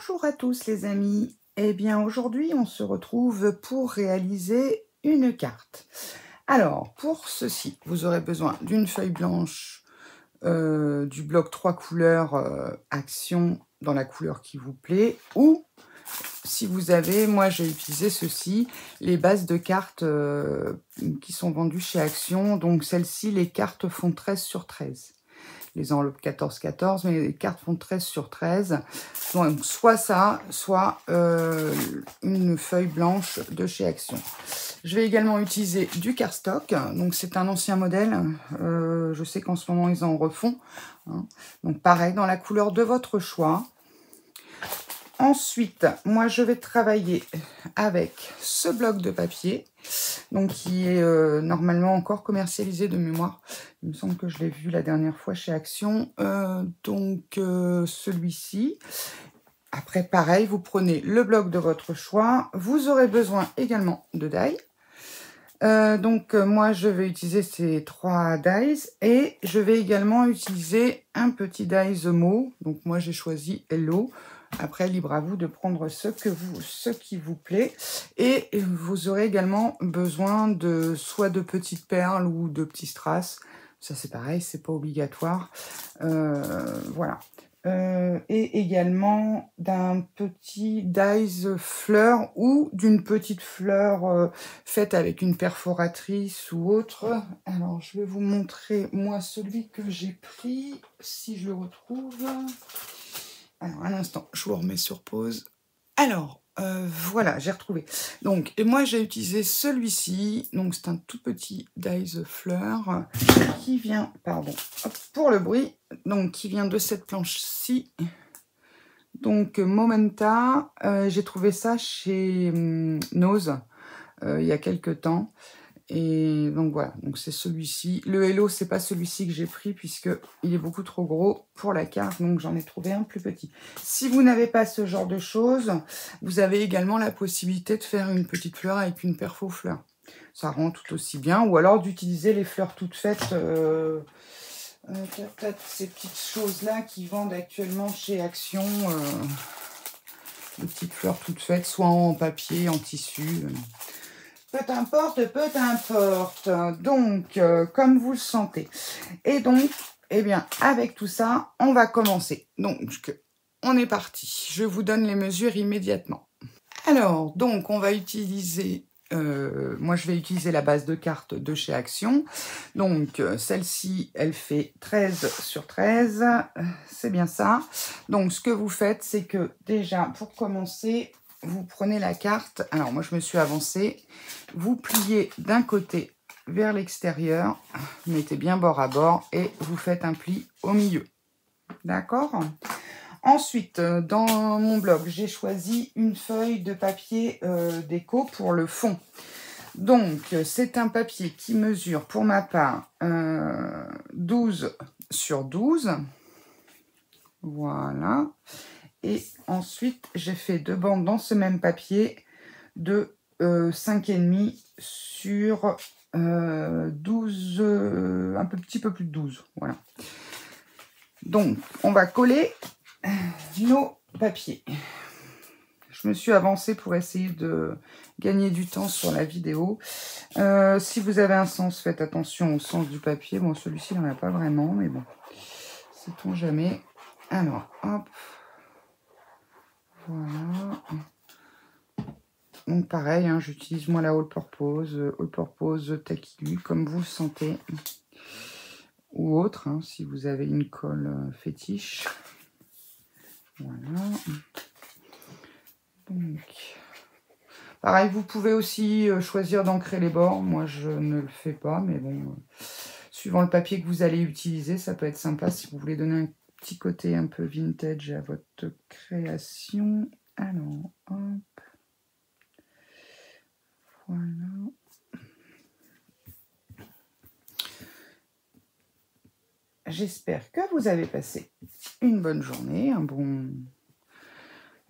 Bonjour à tous les amis. Eh bien aujourd'hui on se retrouve pour réaliser une carte. Alors pour ceci vous aurez besoin d'une feuille blanche, du bloc 3 couleurs Action dans la couleur qui vous plaît, ou si vous avez, moi j'ai utilisé ceci, les bases de cartes qui sont vendues chez Action. Donc celles-ci, les cartes font 13 sur 13. Les enveloppes 14-14, mais les cartes font 13 sur 13. Donc, soit ça, soit une feuille blanche de chez Action. Je vais également utiliser du cardstock. Donc, c'est un ancien modèle. Je sais qu'en ce moment, ils en refont. Hein. Donc, pareil, dans la couleur de votre choix. Ensuite, moi, je vais travailler avec ce bloc de papier, donc qui est normalement encore commercialisé de mémoire. Il me semble que je l'ai vu la dernière fois chez Action. Celui-ci. Après, pareil, vous prenez le bloc de votre choix. Vous aurez besoin également de die. Moi, je vais utiliser ces 3 dies et je vais également utiliser un petit die The Mo. Donc, moi, j'ai choisi Hello. Après, libre à vous de prendre ce qui vous plaît. Et vous aurez également besoin de soit de petites perles ou de petits strass. Ça, c'est pareil, c'est pas obligatoire. Voilà. Et également d'un petit dies fleur ou d'une petite fleur faite avec une perforatrice ou autre. Alors, je vais vous montrer, moi, celui que j'ai pris, si je le retrouve. Alors, un instant, je vous remets sur pause. Alors, voilà, j'ai retrouvé. Donc, et moi, j'ai utilisé celui-ci. Donc, c'est un tout petit dies fleur qui vient, pardon, hop, pour le bruit, donc qui vient de cette planche-ci. Donc, Momenta, j'ai trouvé ça chez Nose il y a quelques temps. Et donc voilà, donc c'est celui-ci. Le Hello, c'est pas celui-ci que j'ai pris puisque il est beaucoup trop gros pour la carte, donc j'en ai trouvé un plus petit. Si vous n'avez pas ce genre de choses, vous avez également la possibilité de faire une petite fleur avec une perfo fleur. Ça rend tout aussi bien, ou alors d'utiliser les fleurs toutes faites, ces petites choses-là qui vendent actuellement chez Action, des petites fleurs toutes faites, soit en papier, en tissu. Peu importe, peu importe. Donc, comme vous le sentez. Et donc, eh bien, avec tout ça, on va commencer. Donc, on est parti. Je vous donne les mesures immédiatement. Alors, donc, on va utiliser... moi, je vais utiliser la base de cartes de chez Action. Donc, celle-ci, elle fait 13 sur 13. C'est bien ça. Donc, ce que vous faites, c'est que déjà, pour commencer... Vous prenez la carte, alors moi je me suis avancée, vous pliez d'un côté vers l'extérieur, mettez bien bord à bord et vous faites un pli au milieu. D'accord? Ensuite, dans mon bloc, j'ai choisi une feuille de papier déco pour le fond. Donc, c'est un papier qui mesure pour ma part 12 sur 12. Voilà. Et ensuite, j'ai fait 2 bandes dans ce même papier de 5,5 sur 12, un petit peu plus de 12. Voilà. Donc, on va coller nos papiers. Je me suis avancée pour essayer de gagner du temps sur la vidéo. Si vous avez un sens, faites attention au sens du papier. Bon, celui-ci, il n'y en a pas vraiment, mais bon, sait-on jamais. Alors, hop. Voilà. Donc pareil, hein, j'utilise moi la All Purpose Takilu, comme vous le sentez. Ou autre, hein, si vous avez une colle fétiche. Voilà. Donc, pareil, vous pouvez aussi choisir d'ancrer les bords. Moi, je ne le fais pas, mais bon, suivant le papier que vous allez utiliser, ça peut être sympa si vous voulez donner un petit côté un peu vintage à votre création. Alors, hop. Voilà. J'espère que vous avez passé une bonne journée, une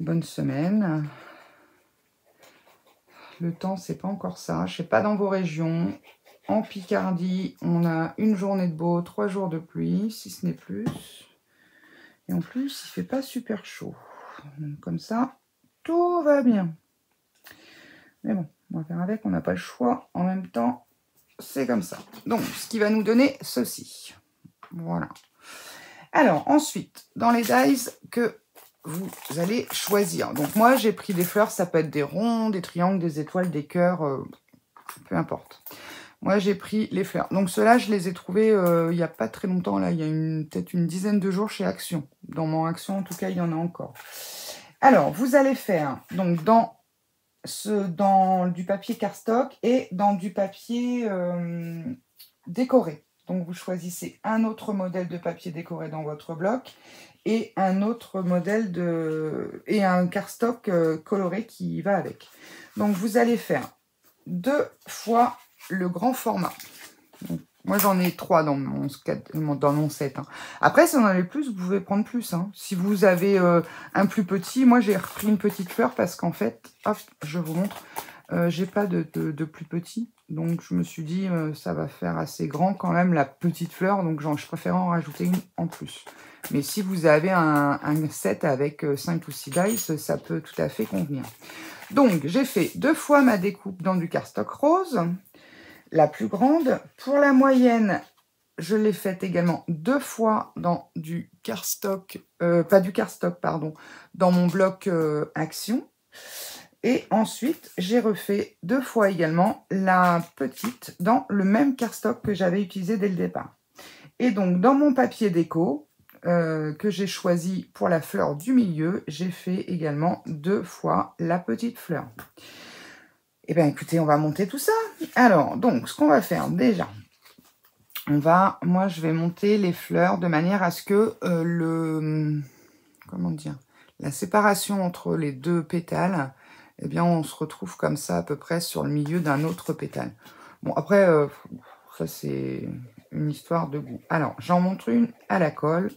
bonne semaine. Le temps, c'est pas encore ça. Je sais pas dans vos régions. En Picardie, on a une journée de beau, 3 jours de pluie, si ce n'est plus. Et en plus, il fait pas super chaud. Donc, comme ça, tout va bien. Mais bon, on va faire avec, on n'a pas le choix. En même temps, c'est comme ça. Donc, ce qui va nous donner ceci. Voilà. Alors, ensuite, dans les dies que vous allez choisir. Donc, moi, j'ai pris des fleurs. Ça peut être des ronds, des triangles, des étoiles, des cœurs, peu importe. Moi, j'ai pris les fleurs. Donc, ceux-là, je les ai trouvés il n'y a pas très longtemps. Là, il y a peut-être une dizaine de jours chez Action. Dans mon Action, en tout cas, il y en a encore. Alors, vous allez faire, donc, dans du papier cardstock et dans du papier décoré. Donc, vous choisissez un autre modèle de papier décoré dans votre bloc et un autre modèle et un cardstock coloré qui va avec. Donc, vous allez faire 2 fois le grand format. Donc, moi, j'en ai 3 dans mon set. Hein. Après, si vous en avez plus, vous pouvez prendre plus. Hein. Si vous avez un plus petit, moi, j'ai repris une petite fleur parce qu'en fait, hop, je vous montre, j'ai pas de plus petit. Donc, je me suis dit, ça va faire assez grand quand même, la petite fleur. Donc, je préfère en rajouter une en plus. Mais si vous avez un set avec 5 ou 6 dies, ça peut tout à fait convenir. Donc, j'ai fait 2 fois ma découpe dans du cardstock rose. La plus grande. Pour la moyenne, je l'ai faite également 2 fois dans du cardstock, pas du cardstock, pardon, dans mon bloc Action. Et ensuite, j'ai refait 2 fois également la petite dans le même cardstock que j'avais utilisé dès le départ. Et donc, dans mon papier déco, que j'ai choisi pour la fleur du milieu, j'ai fait également 2 fois la petite fleur. Eh bien, écoutez, on va monter tout ça. Alors, donc, ce qu'on va faire, déjà, moi, je vais monter les fleurs de manière à ce que la séparation entre les 2 pétales, eh bien, on se retrouve comme ça, à peu près, sur le milieu d'un autre pétale. Bon, après, ça, c'est une histoire de goût. Alors, j'en montre une à la colle,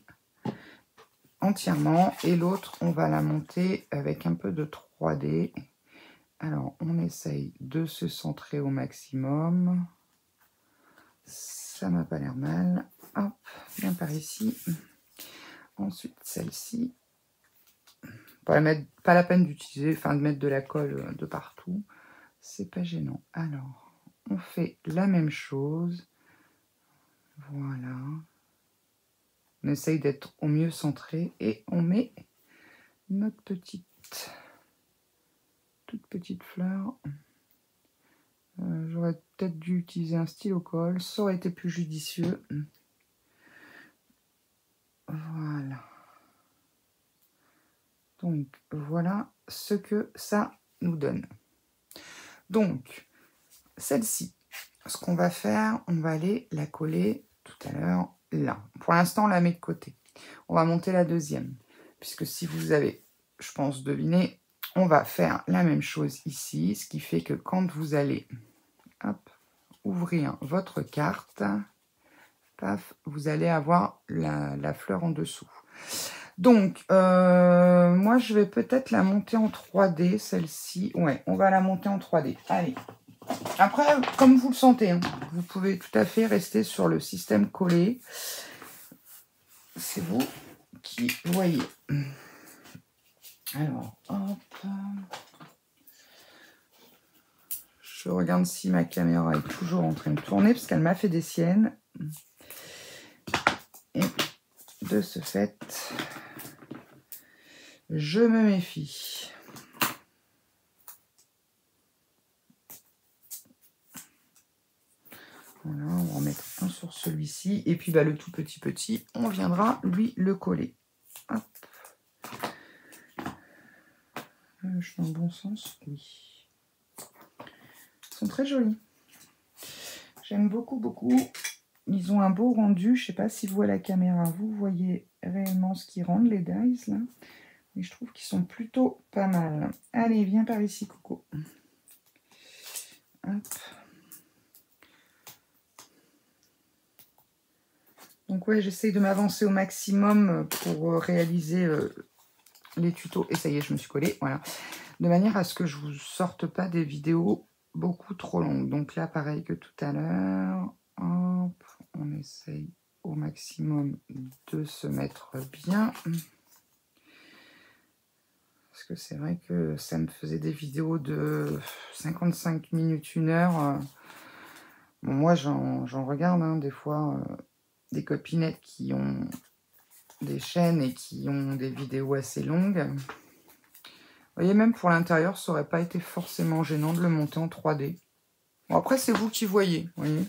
entièrement, et l'autre, on va la monter avec un peu de 3D. Alors, on essaye de se centrer au maximum. Ça m'a pas l'air mal. Hop, bien par ici. Ensuite, celle-ci. Pas la peine d'utiliser, de mettre de la colle de partout. C'est pas gênant. Alors, on fait la même chose. Voilà. On essaye d'être au mieux centré et on met notre toute petite fleur. J'aurais peut-être dû utiliser un stylo colle, ça aurait été plus judicieux. Voilà. Donc, voilà ce que ça nous donne. Donc, celle-ci, ce qu'on va faire, on va aller la coller tout à l'heure là. Pour l'instant, on la met de côté. On va monter la deuxième, puisque si vous avez, je pense, deviné, on va faire la même chose ici, ce qui fait que quand vous allez ouvrir votre carte, paf, vous allez avoir la fleur en dessous. Donc, moi, je vais peut-être la monter en 3D, celle-ci. Ouais, on va la monter en 3D. Allez. Après, comme vous le sentez, hein, vous pouvez tout à fait rester sur le système collé. C'est vous qui voyez. Alors, hop. Je regarde si ma caméra est toujours en train de tourner, parce qu'elle m'a fait des siennes. Et de ce fait, je me méfie. Voilà, on va en mettre un sur celui-ci. Et puis, le tout petit, on viendra lui le coller. Hop. Je suis dans le bon sens, oui. Ils sont très jolis. J'aime beaucoup, beaucoup. Ils ont un beau rendu. Je ne sais pas si vous à la caméra, vous voyez réellement ce qu'ils rendent, les dies, là. Mais je trouve qu'ils sont plutôt pas mal. Allez, viens par ici, Coco. Hop. Donc ouais, j'essaye de m'avancer au maximum pour réaliser les tutos. Et ça y est, je me suis collée, voilà. De manière à ce que je vous sorte pas des vidéos beaucoup trop longues. Donc là, pareil que tout à l'heure. Hop, on essaye au maximum de se mettre bien. parce que c'est vrai que ça me faisait des vidéos de 55 minutes, 1 heure. Bon, moi, j'en regarde, hein, des fois, des copinettes qui ont des chaînes et qui ont des vidéos assez longues. Vous voyez, même pour l'intérieur, ça aurait pas été forcément gênant de le monter en 3D. Bon, après, c'est vous qui voyez, vous voyez.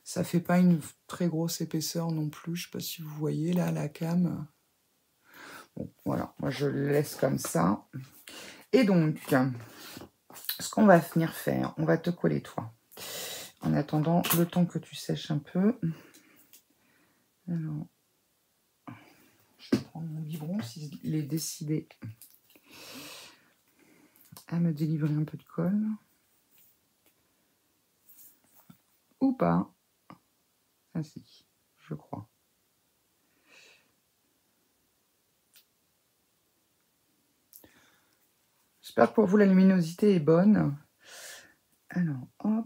Ça fait pas une très grosse épaisseur non plus. Je sais pas si vous voyez, là, la cam. Bon, voilà, moi, je le laisse comme ça. Et donc, ce qu'on va venir faire, on va te coller, toi. En attendant, le temps que tu sèches un peu. Alors, je vais prendre mon biberon s'il est décidé à me délivrer un peu de colle. Ou pas. Ah si, je crois. J'espère que pour vous, la luminosité est bonne. Alors, hop.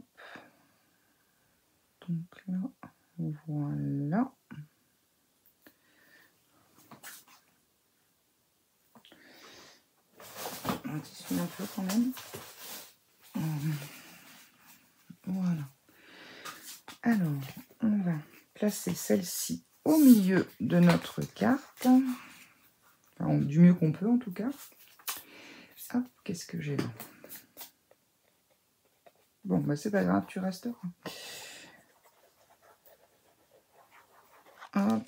Donc là, voilà. On dissimuler un peu quand même. Voilà. Alors, on va placer celle-ci au milieu de notre carte. Enfin, du mieux qu'on peut en tout cas. Hop, qu'est-ce que j'ai là? Bon, bah c'est pas grave, tu resteras. Hop.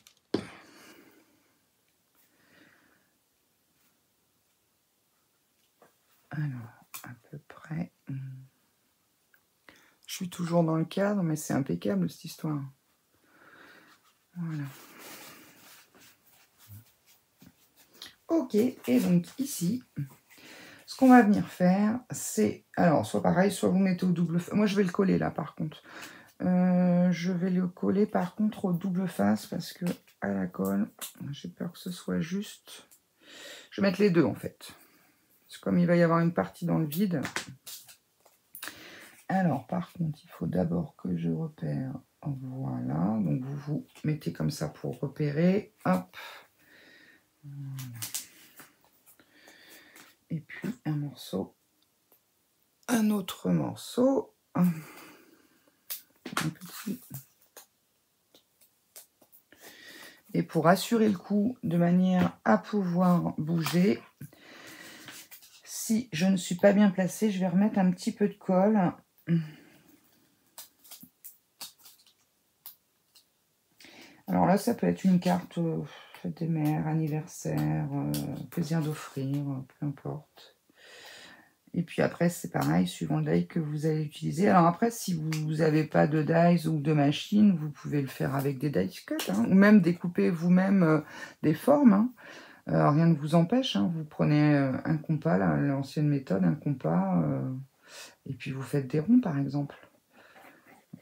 Alors, à peu près. Je suis toujours dans le cadre, mais c'est impeccable cette histoire. Voilà. Ok, et donc ici, ce qu'on va venir faire, c'est... Alors, soit pareil, soit vous mettez au double face. Moi, je vais le coller là, par contre. Je vais le coller, par contre, au double face, parce que à la colle, j'ai peur que ce soit juste. Je vais mettre les deux, en fait. Parce que comme il va y avoir une partie dans le vide. Alors, par contre, il faut d'abord que je repère. Voilà. Donc, vous vous mettez comme ça pour repérer. Hop. Voilà. Et puis, un morceau. Un autre morceau. Un petit. Et pour assurer le coup, de manière à pouvoir bouger, si je ne suis pas bien placée, je vais remettre un petit peu de colle. Alors là, ça peut être une carte fête des mères, anniversaire, plaisir d'offrir, peu importe. Et puis après, c'est pareil, suivant le die que vous allez utiliser. Alors après, si vous n'avez pas de dies ou de machine, vous pouvez le faire avec des die cut, hein, ou même découper vous-même des formes. Hein. Rien ne vous empêche. Hein. Vous prenez un compas, l'ancienne méthode, un compas, et puis vous faites des ronds, par exemple.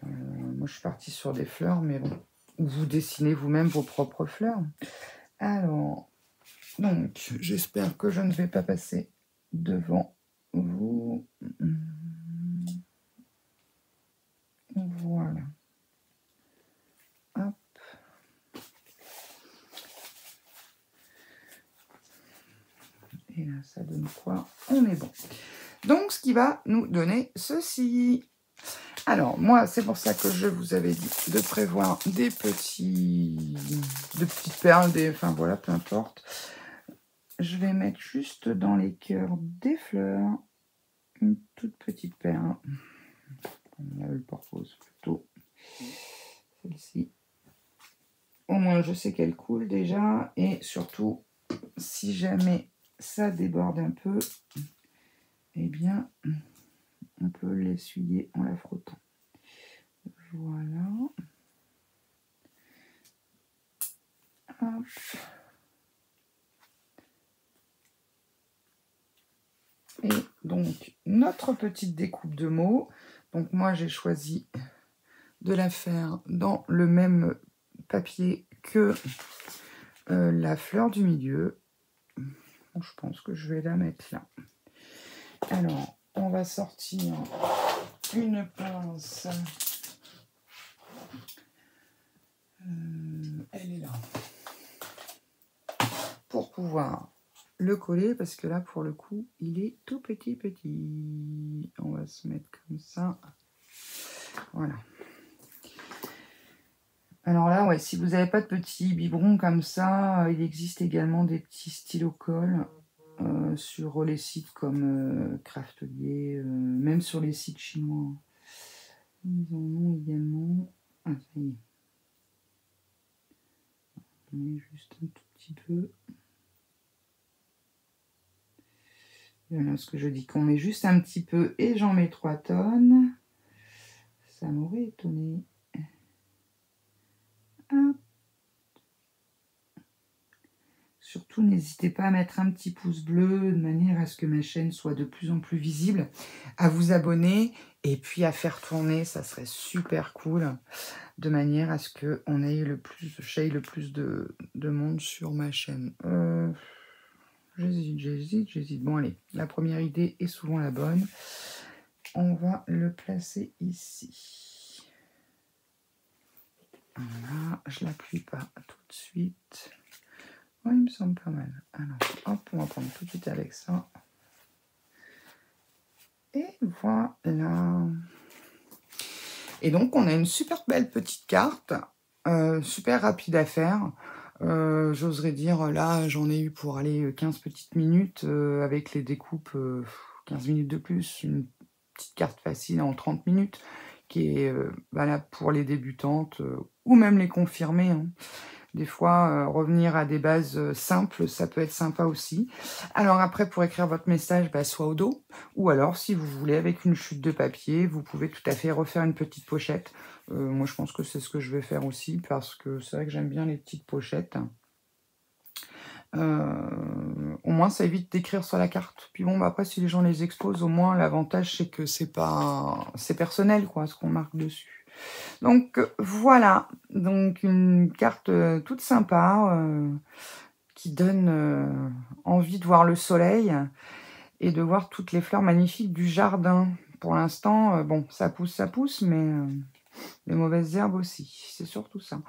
Moi, je suis partie sur des fleurs, mais bon. Vous dessinez vous-même vos propres fleurs. Alors, donc, j'espère que je ne vais pas passer devant vous. Voilà. Hop. Et là, ça donne quoi? On est bon. Donc, ce qui va nous donner ceci. Alors, moi, c'est pour ça que je vous avais dit de prévoir de petites perles, enfin voilà, peu importe. Je vais mettre juste dans les cœurs des fleurs une toute petite perle. On a eu le purpose plutôt. Celle-ci. Au moins, je sais qu'elle coule déjà. Et surtout, si jamais ça déborde un peu, eh bien, on peut l'essuyer en la frottant. Voilà. Hop. Et donc, notre petite découpe de mots. Donc, moi, j'ai choisi de la faire dans le même papier que la fleur du milieu. Bon, je pense que je vais la mettre là. Alors, on va sortir une pince. Elle est là. Pour pouvoir le coller parce que là, pour le coup, il est tout petit. On va se mettre comme ça. Voilà. Alors là, ouais, si vous n'avez pas de petits biberons comme ça, il existe également des petits stylos colle sur les sites comme Craftelier, même sur les sites chinois. Ils en ont également. Ah, ça y est. On met juste un tout petit peu. Voilà ce que je dis, qu'on met juste un petit peu et j'en mets 3 tonnes. Ça m'aurait étonné. Hop. Surtout, n'hésitez pas à mettre un petit pouce bleu de manière à ce que ma chaîne soit de plus en plus visible, à vous abonner et puis à faire tourner, ça serait super cool, de manière à ce qu'on ait j'aille le plus de monde sur ma chaîne. J'hésite. Bon, allez, la première idée est souvent la bonne. On va le placer ici. Voilà, je l'appuie pas tout de suite. Ouais, il me semble pas mal. Alors, hop, on va prendre tout de suite avec ça. Et voilà. Et donc, on a une super belle petite carte, super rapide à faire. J'oserais dire, là, j'en ai eu pour aller 15 petites minutes, avec les découpes, 15 minutes de plus. Une petite carte facile en 30 minutes, qui est valable pour les débutantes, ou même les confirmées, hein. Des fois, revenir à des bases simples, ça peut être sympa aussi. Alors après, pour écrire votre message, soit au dos. Ou alors, si vous voulez, avec une chute de papier, vous pouvez tout à fait refaire une petite pochette. Moi, je pense que c'est ce que je vais faire aussi, parce que c'est vrai que j'aime bien les petites pochettes. Au moins, ça évite d'écrire sur la carte. Puis bon, après, si les gens les exposent, au moins, l'avantage, c'est que c'est personnel, quoi, ce qu'on marque dessus. Donc voilà, donc une carte toute sympa qui donne envie de voir le soleil et de voir toutes les fleurs magnifiques du jardin. Pour l'instant, bon, ça pousse, mais les mauvaises herbes aussi, c'est surtout ça.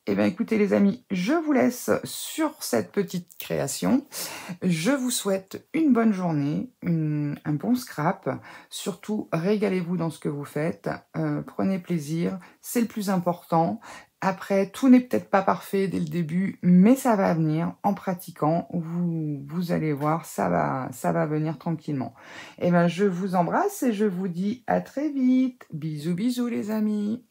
Eh bien écoutez les amis, je vous laisse sur cette petite création. Je vous souhaite une bonne journée, un bon scrap. Surtout, régalez-vous dans ce que vous faites. Prenez plaisir, c'est le plus important. Après, tout n'est peut-être pas parfait dès le début, mais ça va venir en pratiquant. Vous allez voir, ça va venir tranquillement. Eh bien, je vous embrasse et je vous dis à très vite. Bisous, bisous les amis.